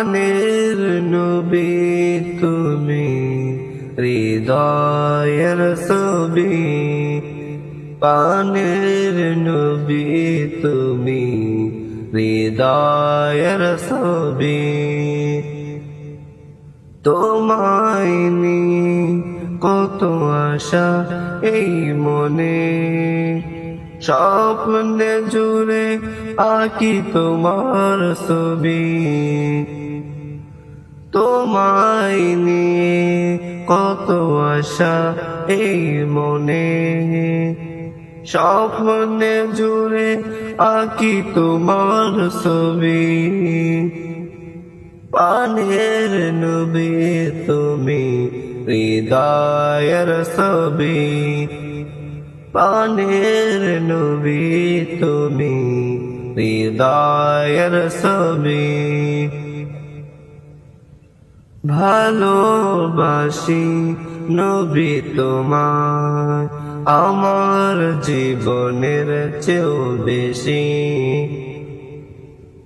পানের নবী তুমি, হৃদয়ের ছবি। পানের নবী তুমি, হৃদয়ের ছবি। তোমায় নিয়ে কত আশা এই মনে, স্বপ্নে জুড়ে আঁকি তোমার ছবি। তোমায় নিয়ে কত আশা এই মনে, স্বপ্নে জুড়ে আঁকি তোমার ছবি। পানের নবী তুমি, হৃদয়ের ছবি। পানের নবী তুমি, হৃদয়ের ছবি। ভালোবাসি নবী তোমায় আমার জীবনের চেয়েও বেশি।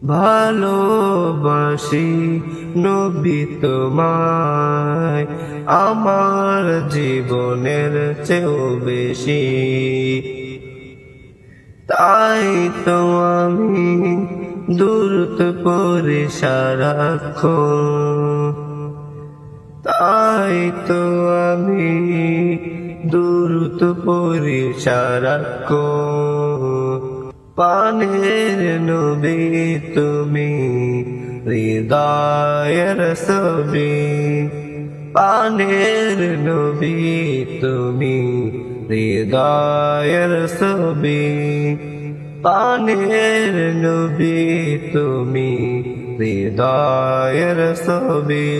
ভালোবাসি নবী তোমায় আমার জীবনের চেয়েও বেশি। তাই তো আমি দূরত পড়ি সারাক্ষণ। তাই তো আমি দূরত পড়ি সারাক্ষণ। পানের নবী তুমি, হৃদয়ের ছবি। পানের নবী তুমি, হৃদয়ের ছবি। পানের নবী তুমি, হৃদয়ের ছবি।